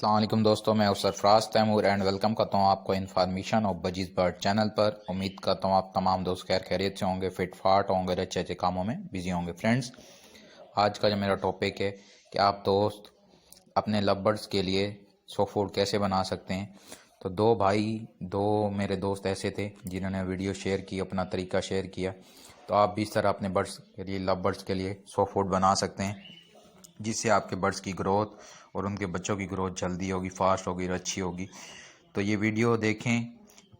अस्सलाम वालेकुम दोस्तों, मैं सरफराज तैमूर एंड वेलकम करता हूँ आपको information of budgies bird channel पर। उम्मीद करता हूँ आप तमाम दोस्त खैर खैरियत से होंगे, फिट फाट होंगे, अच्छे अच्छे कामों में बिजी होंगे। फ्रेंड्स, आज का जो मेरा टॉपिक है कि आप दोस्त अपने लव बर्ड्स के लिए सो फूड कैसे बना सकते हैं। तो दो मेरे दोस्त ऐसे थे जिन्होंने वीडियो शेयर की, अपना तरीका शेयर किया। तो आप भी इस तरह अपने बर्ड्स के लिए, लव बर्ड्स के लिए सो फूड बना सकते हैं, जिससे आपके बर्ड्स की ग्रोथ और उनके बच्चों की ग्रोथ जल्दी होगी, फास्ट होगी और अच्छी होगी। तो ये वीडियो देखें,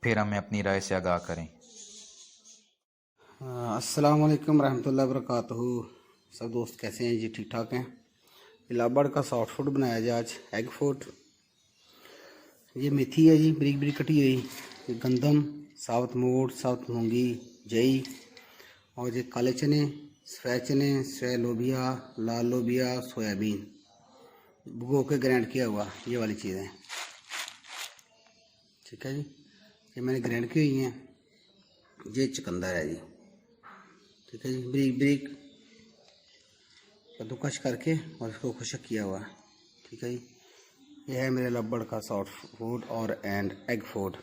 फिर हमें अपनी राय से आगाह करें। अस्सलाम वालेकुम रहमतुल्लाहि व बरकातहू। सब दोस्त कैसे हैं जी? ठीक ठाक हैं। लाबड़ का सॉफ्ट फूड बनाया जाए आज, एग फूड। ये मेथी है जी, बरीक बरीक कटी हुई। ये गंदम, साबुत मोठ, साबुत मूंगी, जई, और ये काले चने, सफ़ेद चने, सफ़ेद लोबिया, लाल लोबिया, सोयाबीन भिगो के ग्राइंड किया हुआ, ये वाली चीज़ें। ठीक है जी, ये मैंने ग्राइंड की हुई हैं। ये चुकंदर है जी, ठीक है जी, ब्रीक ब्रीक कद्दूकस करके और इसको खुशक किया हुआ है। ठीक है जी, ये है मेरे लब्बड़ का सॉफ्ट फूड और एंड एग फूड।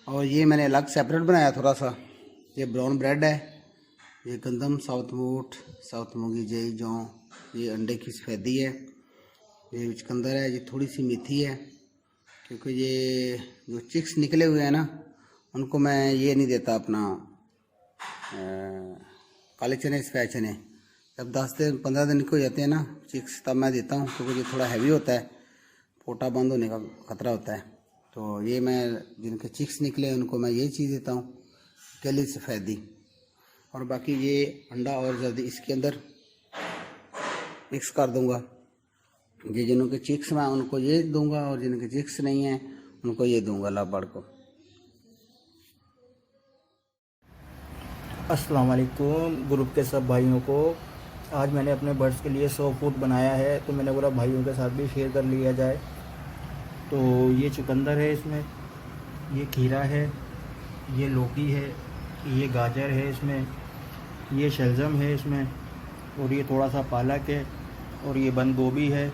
और ये मैंने अलग सेपरेट बनाया थोड़ा सा। ये ब्राउन ब्रेड है, ये गंदम, साउथ मोठ, साउथ मूंगी, जई, जौ, ये अंडे की सफ़ेदी है, ये चुकंदर है, ये थोड़ी सी मेथी है। क्योंकि ये जो चिक्स निकले हुए हैं ना, उनको मैं ये नहीं देता अपना काले चने, सफ़ेद चने। जब 10 दिन 15 दिन के हो जाते हैं ना चिक्स, तब मैं देता हूँ, क्योंकि ये थोड़ा हैवी होता है, पोटा बंद होने का ख़तरा होता है। तो ये मैं जिनके चिक्स निकले उनको मैं यही चीज़ देता हूँ, केली सफ़ेदी। और बाकी ये अंडा और जल्दी इसके अंदर मिक्स कर दूँगा। ये जिनके चिक्स मैं उनको ये दूंगा, और जिनके चिक्स नहीं हैं उनको ये दूंगा लाबड़ को। अस्सलाम वालेकुम ग्रुप के सब भाइयों को। आज मैंने अपने बर्ड्स के लिए सॉफ्ट फूड बनाया है, तो मैंने बोला भाइयों के साथ भी शेयर कर लिया जाए। तो ये चुकंदर है, इसमें ये खीरा है, ये लौकी है, ये गाजर है, इसमें ये शलजम है इसमें, और ये थोड़ा सा पालक है, और ये बंद गोभी है,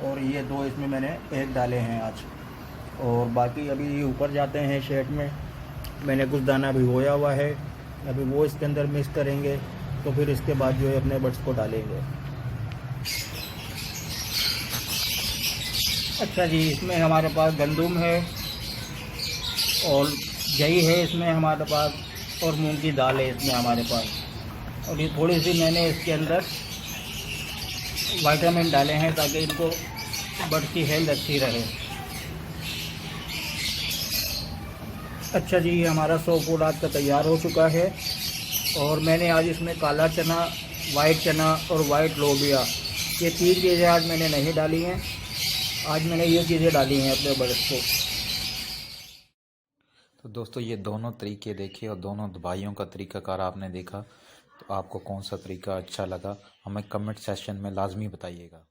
और ये दो इसमें मैंने एग डाले हैं आज। और बाकी अभी ये ऊपर जाते हैं शेड में, मैंने कुछ दाना भिगोया हुआ है, अभी वो इसके अंदर मिक्स करेंगे, तो फिर इसके बाद जो है अपने बर्ड्स को डालेंगे। अच्छा जी, इसमें हमारे पास गंदम है और जई है इसमें हमारे पास, और मूंग की दाल है इसमें हमारे पास। और ये थोड़ी सी मैंने इसके अंदर विटामिन डाले हैं ताकि इनको बर्ड की हेल्थ अच्छी रहे। अच्छा जी, हमारा सॉफ्ट फूड आज का तैयार हो चुका है। और मैंने आज इसमें काला चना, वाइट चना और वाइट लोबिया, ये 3 चीज़ें आज मैंने नहीं डाली हैं। आज मैंने ये चीज़ें डाली हैं अपने बर्ड्स को। तो दोस्तों, ये दोनों तरीके देखे और दोनों भाइयों का तरीकाकार आपने देखा। तो आपको कौन सा तरीका अच्छा लगा, हमें कमेंट सेक्शन में लाजमी बताइएगा।